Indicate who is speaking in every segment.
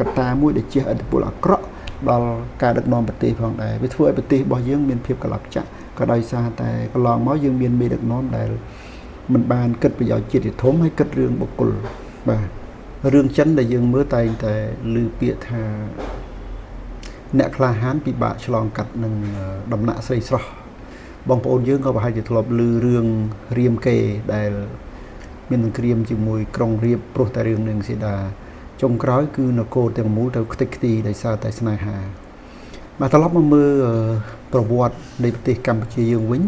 Speaker 1: កត្តាមួយដែលជាឥទ្ធិពលអាក្រក់ដល់ការដឹកនាំប្រទេសផងដែរវាធ្វើឲ្យប្រទេសរបស់យើងមានភាពកឡប់ចាក់ក៏ដោយសារតែកន្លងមកយើងមានមេដឹកនាំដែលមិនបានគិតប្រយោជន៍ជាតិធំហើយគិតរឿងបុគ្គលបាទរឿងចិនដែលយើងមើលតែងតែឮពាក្យថាអ្នកក្លាហានពិបាកឆ្លងកាត់នឹងដំណាក់ស្រីស្រស់បងប្អូនយើងក៏ប្រហែលជាធ្លាប់ឮរឿងរៀមកេរដែលមានសង្គ្រាមជាមួយក្រុងរាពណ៍ព្រោះតែរឿងនឹងសេដាចុងក្រោយគឺនគរទាំងមូលទៅខ្ទេចខ្ទីដោយសារតែស្នេហាបាទត្រឡប់មកមើលប្រវត្តិនៃប្រទេសកម្ពុជាយើងវិញ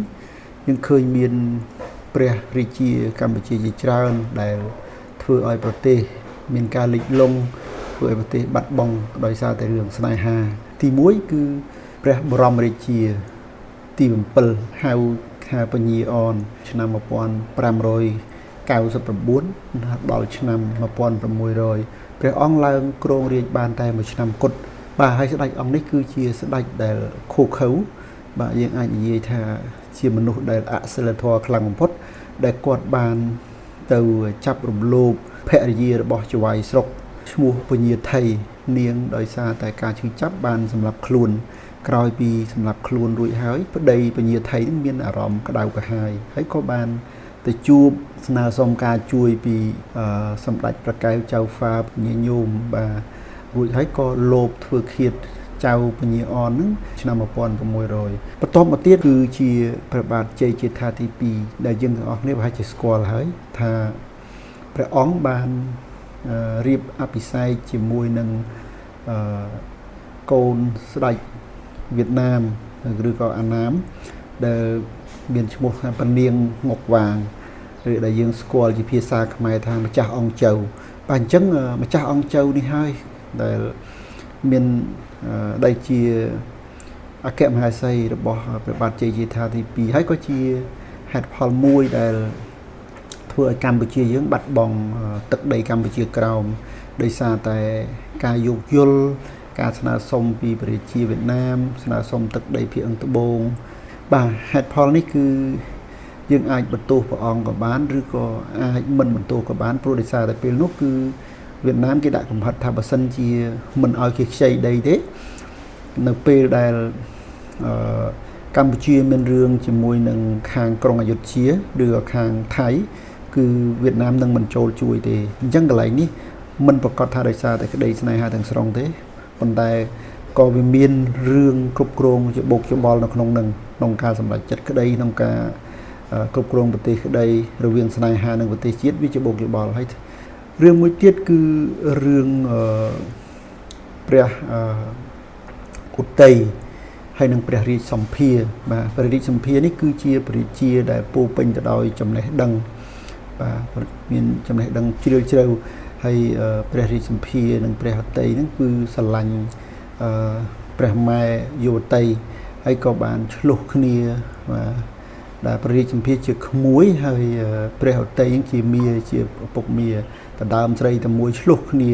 Speaker 1: យើងឃើញមានព្រះរាជាកម្ពុជាជាច្រើនដែលធ្វើឲ្យប្រទេសមានការលិចលង់ធ្វើឲ្យប្រទេសបាត់បង់ដោយសារតែរឿងស្នេហាទី1គឺព្រះបរមរាជាទី7ហៅថាពញាអនឆ្នាំ1599ដល់ឆ្នាំ1600ព្រះអង្គឡើងគ្រងរាជ្យបានតែមួយឆ្នាំគត់បាទហើយស្ដេចអង្គនេះគឺជាស្ដេចដែលខូខើបាទយើងអាចនិយាយថាជាមនុស្សដែលអសិលធម៌ខ្លាំងបំផុតដែលគាត់បានទៅចាប់រំលោភភរិយារបស់ចៅហ្វាយស្រុកឈ្មោះពញាថៃនាងដោយសារតែការឈឺចាប់បានសម្លាប់ខ្លួនក្រោយពីសម្លាប់ខ្លួនរួចហើយប្តីពញាថៃនឹងមានអារម្មណ៍ក្តៅក្រហាយហើយក៏បានទៅជួបស្នើសុំការជួយពីសម្ដេចប្រកែវចៅហ្វាពញាញោមបាទរួចហើយក៏លោភធ្វើឃាតចៅពញាអនហ្នឹងឆ្នាំ1600បន្ទាប់មកទៀតគឺជាព្រះបាទជ័យជេដ្ឋាទី2ដែលយើងទាំងអស់គ្នាប្រហែលជាស្គាល់ហើយថាព្រះអង្គបានរៀបអភិសេកជាមួយនឹងកូនស្ដេចវៀតណាមឬក៏អាណាមដែលមានឈ្មោះថាពនាងងុកវាងឬដែលយើងស្គាល់ជាភាសាខ្មែរថាម្ចាស់អង្គចៅបាទអញ្ចឹងម្ចាស់អង្គចៅនេះហើយដែលមានដែលជាអគ្គមហេសីរបស់ព្រះបាទជ័យជេដ្ឋាទី2ហើយក៏ជាហេតុផលមួយដែលធ្វើឲ្យកម្ពុជាយើងបាត់បង់ទឹកដីកម្ពុជាក្រោមដោយសារតែការយោគយល់ការស្នើសុំពីប្រជាវៀតណាមស្នើសុំទឹកដីភាគត្បូងបាទហេតុផលនេះគឺយើងអាចបន្ទោសព្រះអង្គក៏បានឬក៏អាចមិនបន្ទោសក៏បានព្រោះដោយសារតែពេលនោះគឺវៀតណាមគេដាក់កំហិតថាបើសិនជាមិនឲ្យគេខ្ចីដីទេនៅពេលដែលកម្ពុជាមានរឿងជាមួយនឹងខាងក្រុងអយុធ្យាឬក៏ខាងថៃគឺវៀតណាមនឹងមិនចូលជួយទេអញ្ចឹងកន្លែងនេះមិនប្រកាសថាដោយសារតែក្តីស្នេហាទាំងស្រុងទេប៉ុន្តែក៏វាមានរឿងគ្រប់គ្រងជាបោកច្បល់នៅក្នុងនឹងក្នុងការសម្រេចចិត្តក្តីក្នុងការគ្រប់គ្រងប្រទេសក្តីរវាងស្នេហានិងប្រទេសជាតិវាជាបោកច្បល់ហើយរឿងមួយទៀតគឺរឿងព្រះឧត្ត័យហើយនឹងព្រះរាជសម្ភារបាទព្រះរាជសម្ភារនេះគឺជាព្រះរាជាដែលពោពេញទៅដោយចំណេះដឹងបាទមានចំណេះដឹងជ្រាលជ្រៅហើយព្រះរាជសម្ភារនិងព្រះឧត្ត័យហ្នឹងគឺស្រឡាញ់ព្រះម៉ែយុវតីហើយក៏បានឆ្លោះគ្នាបាទដែលព្រះរាជសម្ភារជាក្មួយហើយព្រះឧត្ត័យជាមាជាឪពុកមាដណ្ដើមស្រីតែមួយឆ្លោះគ្នា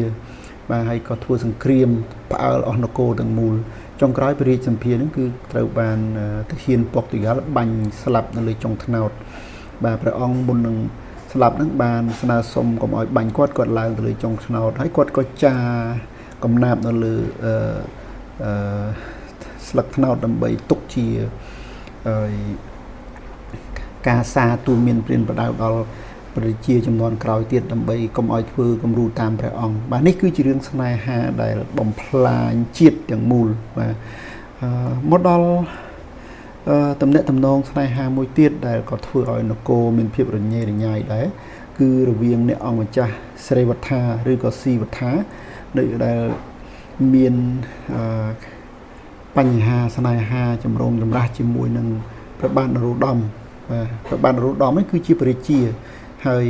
Speaker 1: បាទហើយក៏ធ្វើសង្គ្រាមផ្អើលអស់នគរទាំងមូលចុងក្រោយព្រះរាជសម្ភារហ្នឹងគឺត្រូវបានទាហានប៉ុកទុយហ្គាល់បាញ់ស្លាប់នៅលើចុងថ្នោតបាទព្រះអង្គមុននឹងស្លាប់ហ្នឹងបានស្នើសុំកុំឲ្យបាញ់គាត់ឡើងទៅលើចុងថ្នោតហើយគាត់ក៏ចាកំណាប់នៅលើស្លឹកថ្នោតដើម្បីទុកជាការសារទូលមានព្រានប្រដៅដល់ប្រជាចំនួនក្រោយទៀតដើម្បីកុំឲ្យធ្វើគំរូតាមព្រះអង្គបាទនេះគឺជារឿងស្នេហាដែលបំផ្លាញជាតិទាំងមូលបាទមកដល់តំណែងតំណងស្នេហាមួយទៀតដែលក៏ធ្វើឲ្យនគរមានភាពរញ៉េរញ៉ៃដែរគឺរវាងអ្នកអង្គម្ចាស់ស្រីវត្ថាឬក៏ស៊ីវត្ថាដែលមានបញ្ហាស្នេហាចម្រូងចម្រាសជាមួយនឹងព្រះបាទនរោត្តមបាទព្រះបាទនរោត្តមនេះគឺជាព្រះរាជាហើយ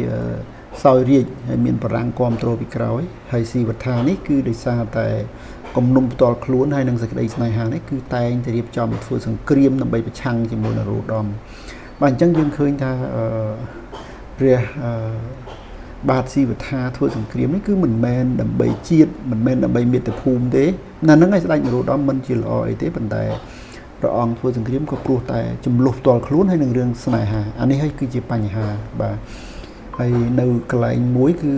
Speaker 1: សោយរាជហើយមានបរាំងគ្រប់គ្រងពីក្រោយហើយស៊ីវត្ថានេះគឺដោយសារតែគំនុំផ្ទាល់ខ្លួនហើយនឹងសេចក្តីស្នេហានេះគឺតែងតែរៀបចំធ្វើសង្គ្រាមដើម្បីប្រឆាំងជាមួយនរោត្តមបាទអញ្ចឹងយើងឃើញថាព្រះបាទស៊ីវត្ថាធ្វើសង្គ្រាមនេះគឺមិនមែនដើម្បីជាតិមិនមែនដើម្បីមាតុភូមិទេណាហ្នឹងឯងស្ដេចនរោត្តមមិនជាល្អអីទេប៉ុន្តែព្រះអង្គធ្វើសង្គ្រាមក៏ព្រោះតែចំនួនផ្ទាល់ខ្លួនហើយនឹងរឿងស្នេហាអានេះហើយគឺជាបញ្ហាបាទហើយនៅកន្លែងមួយគឺ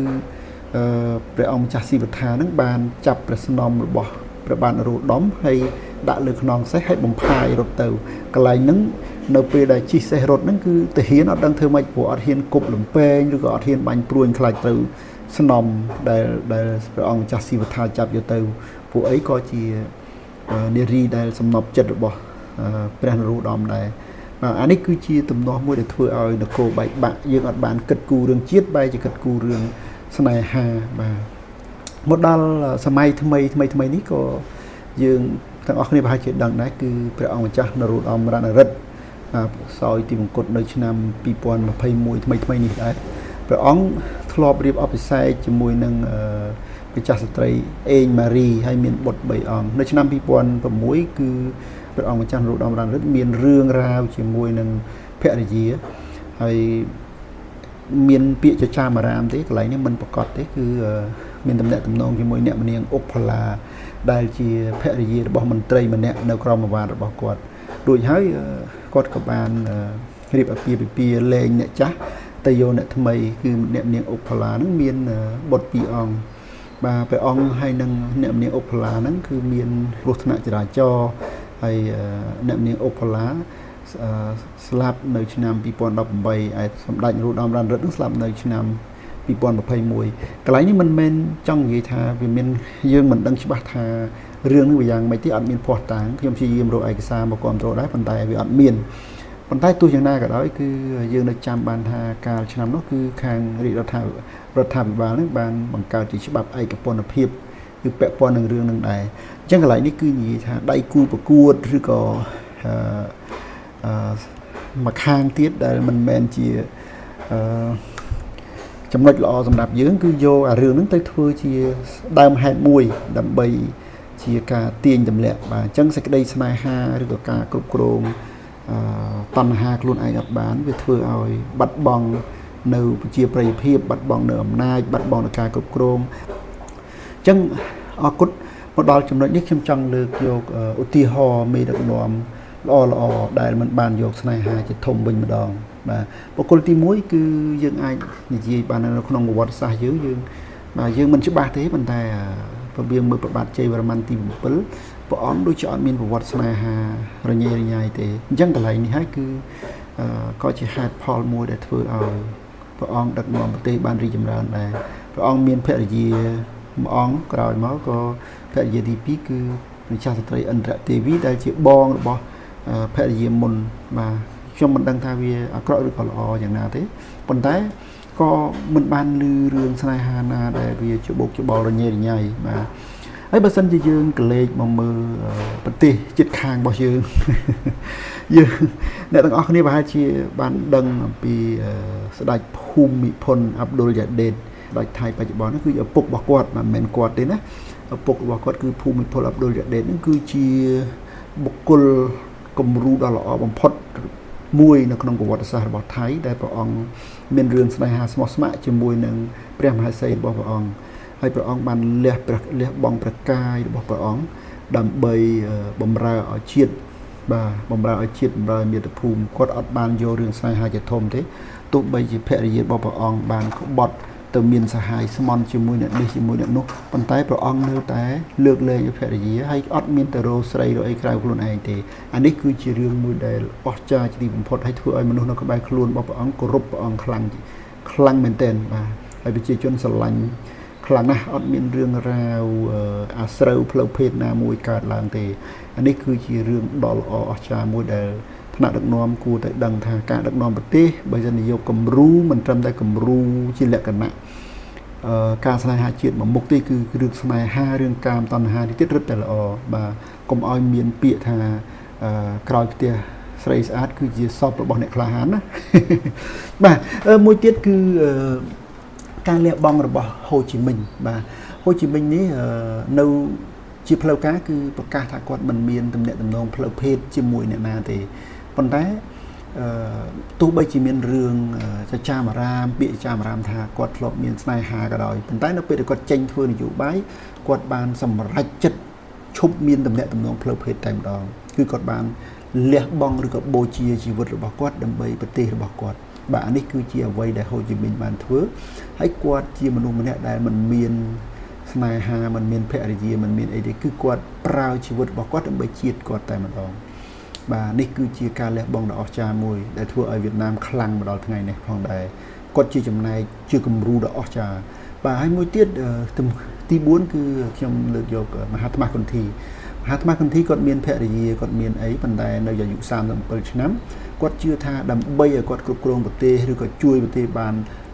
Speaker 1: ព្រះអង្គម្ចាស់ស៊ីវថានឹងបានចាប់ព្រះស្នំរបស់ព្រះបាទនរោត្តមហើយដាក់លើខ្នងសេះហើយបំផាយរត់ទៅកន្លែងហ្នឹងនៅពេលដែលជិះសេះរត់ហ្នឹងគឺទាហានអត់ដឹងធ្វើម៉េចព្រោះអត់ហ៊ានគប់លំពែងឬក៏អត់ហ៊ានបាញ់ព្រួញខ្លាចទៅស្នំដែលព្រះអង្គម្ចាស់ស៊ីវថាចាប់យកទៅពួកអីក៏ជានារីដែលសំណប់ចិត្តរបស់ព្រះនរោត្តមដែរបាទអានេះគឺជាទំនាស់មួយដែលធ្វើឲ្យនគរបែកបាក់យើងអត់បានគិតគូររឿងជាតិបែរជាគិតគូររឿងស្នេហាបាទមកដល់សម័យថ្មីនេះក៏យើងទាំងអស់គ្នាប្រហែលជាដឹងដែរគឺព្រះអង្គម្ចាស់នរោត្តមរណរដ្ឋសោយទីមង្គតនៅឆ្នាំ2021ថ្មីនេះដែរព្រះអង្គធ្លាប់រៀបអភិសេកជាមួយនឹងព្រះចាស់ស្ត្រីអេងម៉ារីហើយមានបុត្រ3អង្គនៅឆ្នាំ2006គឺព្រះអង្គម្ចាស់នរោត្តមរណរដ្ឋមានរឿងរ៉ាវជាមួយនឹងភរិយាហើយមានពាក្យចចាមអារាមទេកន្លែងនេះមិនប្រកាសទេគឺមានតំណែងតំណងជាមួយអ្នកនាងអុកផល្លាដែលជាភរិយារបស់មន្ត្រីម្នាក់នៅក្រមអាវ៉ាតរបស់គាត់រួចហើយគាត់ក៏បានរៀបអាពាហ៍ពិពាហ៍លែងអ្នកចាស់ទៅយកអ្នកថ្មីគឺអ្នកនាងអុកផល្លានឹងមានបុត្រ2អង្គបាទព្រះអង្គហើយនឹងអ្នកនាងអុកផល្លាហ្នឹងគឺមានគ្រោះថ្នាក់ចរាចរណ៍ហើយអ្នកនាងអុកផល្លាស្លាប់នៅឆ្នាំ2018ហើយសម្ដេចនរោត្តមរណរដ្ឋនឹងស្លាប់នៅឆ្នាំ2021កន្លែងនេះមិនមែនចង់និយាយថាវាមានយើងមិនដឹងច្បាស់ថារឿងនេះវាយ៉ាងម៉េចទេអត់មានភ័ស្តុតាងខ្ញុំព្យាយាមរកឯកសារមកគ្រប់គ្រងដែរប៉ុន្តែវាអត់មានប៉ុន្តែទោះយ៉ាងណាក៏ដោយគឺយើងនៅចាំបានថាកាលឆ្នាំនោះគឺខាងរាជរដ្ឋាភិបាលនឹងបានបង្កើតជាច្បាប់ឯកពន្ធភាពគឺពាក់ព័ន្ធនឹងរឿងនឹងដែរអញ្ចឹងកន្លែងនេះគឺនិយាយថាដៃគូប្រកួតឬក៏មកខាងទៀតដែលមិនមែនជាចំណុចល្អសម្រាប់យើងគឺយកអារឿងហ្នឹងទៅធ្វើជាដើមហេតុមួយដើម្បីជាការទាញទម្លាក់បាទអញ្ចឹងសេចក្តីស្នេហាឬក៏ការគ្រប់គ្រងតណ្ហាខ្លួនឯងអត់បានវាធ្វើឲ្យបាត់បង់នៅប្រជាប្រិយភាពបាត់បង់នៅអំណាចបាត់បង់នៅការគ្រប់គ្រងអញ្ចឹងអរគុណមកដល់ចំណុចនេះខ្ញុំចង់លើកយកឧទាហរណ៍មេដឹកនាំល្អដែលមិនបានយកស្នេហាជាធំវិញម្ដងបាទបុគ្គលទី1គឺយើងអាចនិយាយបាននៅក្នុងប្រវត្តិសាស្ត្រយើងបាទយើងមិនច្បាស់ទេប៉ុន្តែរបៀងមើលប្របាទជ័យវរ្ម័នទី7ព្រះអង្គដូចជាអត់មានប្រវត្តិស្នេហារញ៉េរញ៉ៃទេអញ្ចឹងកន្លែងនេះហើយគឺក៏ជាហេតុផលមួយដែលធ្វើឲ្យព្រះអង្គដឹកនាំប្រទេសបានរីកចម្រើនដែរព្រះអង្គមានភរិយាមួយអង្គក្រោយមកក៏ភរិយាទី2គឺព្រះចាស់ស្ត្រីឥន្ទ្រទេវីដែលជាបងរបស់ភរិយាមុនបាទខ្ញុំមិនដឹងថាវាអាក្រក់ឬក៏ល្អយ៉ាងណាទេប៉ុន្តែក៏មិនបានឮរឿងស្នេហាណាដែលវាច្បុកច្បល់រញ៉េរញ៉ៃបាទហើយបើសិនជាយើងកលេចមកមើលប្រទេសជិតខាងរបស់យើងអ្នកទាំងអស់គ្នាប្រហែលជាបានដឹងអំពីស្ដេចភូមិភុនអាប់ឌុលយ៉ាដេតស្ដេចថៃបច្ចុប្បន្នគឺឪពុករបស់គាត់មិនមែនគាត់ទេណាឪពុករបស់គាត់គឺភូមិភុនអាប់ឌុលយ៉ាដេតនឹងគឺជាបុគ្គលគំរូដ៏ល្អបំផុតមួយនៅក្នុងប្រវត្តិសាស្ត្ររបស់ថៃដែលព្រះអង្គមានរឿងស្នេហាស្មោះស្ម័គ្រជាមួយនឹងព្រះមហេសីរបស់ព្រះអង្គហើយព្រះអង្គបានលះបង់ព្រះកាយរបស់ព្រះអង្គដើម្បីបម្រើឲ្យជាតិបាទបម្រើឲ្យជាតិបម្រើមាតុភូមិគាត់អត់បានយករឿងស្នេហាជាធំទេទោះបីជាភរិយារបស់ព្រះអង្គបានក្បត់ទៅមានសហាយស្មន់ជាមួយអ្នកនេះជាមួយអ្នកនោះប៉ុន្តែព្រះអង្គនៅតែលើកលែងភរិយាហើយអត់មានទៅរកស្រីរកអីក្រៅខ្លួនឯងទេអានេះគឺជារឿងមួយដែលអស្ចារ្យជាទីបំផុតហើយធ្វើឲ្យមនុស្សនៅក្បែរខ្លួនរបស់ព្រះអង្គគោរពព្រះអង្គខ្លាំងមែនទែនបាទហើយប្រជាជនស្រឡាញ់ខ្លាំងណាស់អត់មានរឿងរ៉ាវអាស្រូវផ្លូវភេទណាមួយកើតឡើងទេអានេះគឺជារឿងដ៏ល្អអស្ចារ្យមួយដែលថ្នាក់ដឹកនាំគួរតែដឹងថាការដឹកនាំប្រទេសបើមិនយកគំរូមិនត្រឹមតែគំរូជាលក្ខណៈការស្នេហាជាតិមួយមុខទេគឺរឿងស្នេហារឿងកាមតណ្ហានេះទៀតរឹតតែល្អបាទកុំឲ្យមានពាក្យថាក្រោយផ្ទះស្រីស្អាតគឺជាសពរបស់អ្នកក្លាហានណាបាទមួយទៀតគឺការលះបង់របស់ហូជីមិញបាទហូជីមិញនេះនៅជាផ្លូវការគឺប្រកាសថាគាត់មិនមានទំនាក់ទំនងផ្លូវភេទជាមួយអ្នកណាទេប៉ុន្តែទោះបីជាមានរឿងចចាមអារាមពាក្យចចាមអារាមថាគាត់ធ្លាប់មានស្នេហាក៏ដោយប៉ុន្តែនៅពេលដែលគាត់ចេញធ្វើនយោបាយគាត់បានសម្រេចចិត្តឈប់មានទំនាក់ទំនងផ្លូវភេទតែម្ដងគឺគាត់បានលះបង់ឬក៏បូជាជីវិតរបស់គាត់ដើម្បីប្រទេសរបស់គាត់ បាទនេះគឺជាអ្វីដែលហូជីមិញបានធ្វើហើយគាត់ជាមនុស្សម្នាក់ដែលមិនមានស្នេហាមិនមានភរិយាមិនមានអីទេគឺគាត់ប្រើជីវិតរបស់គាត់ដើម្បីជាតិគាត់តែម្ដងបាទនេះគឺជាការលះបង់ដ៏អស្ចារ្យមួយដែលធ្វើឲ្យវៀតណាមខ្លាំងមកដល់ថ្ងៃនេះផងដែរគាត់ជាចំណែកជាគំរូដ៏អស្ចារ្យបាទហើយមួយទៀតទី4គឺខ្ញុំលើកយកមហាត្មះគន្ធីគាត់មានភរិយាគាត់មានអីប៉ុន្តែនៅអាយុ37ឆ្នាំគាត់ជឿថាដើម្បីឲ្យគាត់គ្រប់គ្រងប្រទេសឬក៏ជួយប្រទេសបាន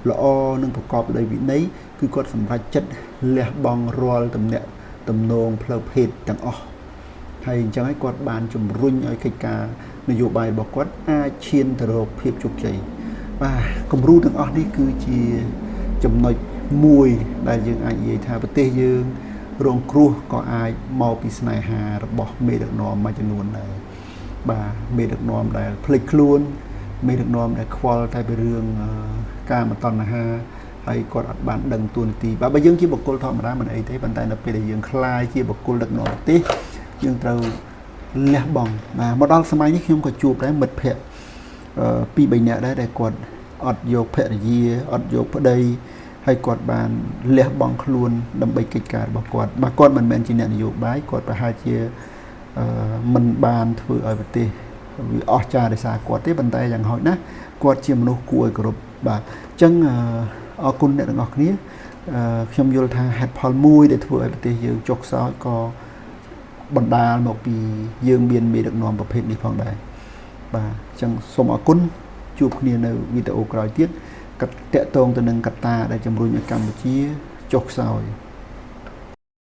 Speaker 1: ល្អនិងប្រកបដោយវិន័យគឺគាត់សម្រេចចិត្តលះបង់រាល់ទំនងផ្លូវភេទទាំងអស់ហើយអញ្ចឹងហើយគាត់បានជំរុញឲ្យកិច្ចការនយោបាយរបស់គាត់អាចឈានទៅរកភាពជោគជ័យបាទគំរូទាំងអស់នេះគឺជាចំណុចមួយដែលយើងអាចនិយាយថាប្រទេសយើងរងគ្រោះក៏អាចមកពីស្នេហារបស់មេដឹកនាំមួយចំនួនដែរបាទមេដឹកនាំដែលភ្លេចខ្លួនមេដឹកនាំដែលខ្វល់តែពីរឿងការមតណ្ហាហើយគាត់អត់បានដឹងទួនាទីបាទបើយើងជាបុគ្គលធម្មតាមិនអីទេប៉ុន្តែនៅពេលដែលយើងខ្លាយជាបុគ្គលដឹកនាំប្រទេសយើងត្រូវលះបង់បាទមកដល់សម័យនេះខ្ញុំក៏ជួបដែរមិត្តភ័ក្តិ2-3នាក់ដែរដែលគាត់អត់យកភរិយាអត់យកប្តីហើយគាត់បានលះបង់ខ្លួនដើម្បីកិច្ចការរបស់គាត់បាទគាត់មិនមែនជាអ្នកនយោបាយគាត់ប្រហែលជាមិនបានធ្វើឲ្យប្រទេសវាអស្ចារ្យដោយសារគាត់ទេប៉ុន្តែយ៉ាងហោចណាស់គាត់ជាមនុស្សគួរឲ្យគោរពបាទអញ្ចឹងអរគុណអ្នកទាំងអស់គ្នាខ្ញុំយល់ថាហេតុផលមួយដែលធ្វើឲ្យប្រទេសយើងចុះខ្សោយក៏បណ្ដាលមកពីយើងមានមេដឹកនាំប្រភេទនេះផងដែរបាទអញ្ចឹងសូមអរគុណជួបគ្នានៅវីដេអូក្រោយទៀតតាក់ទងទៅនឹងកត្តាដែលជំរុញឲ្យកម្ពុជាចុះខ្សោយ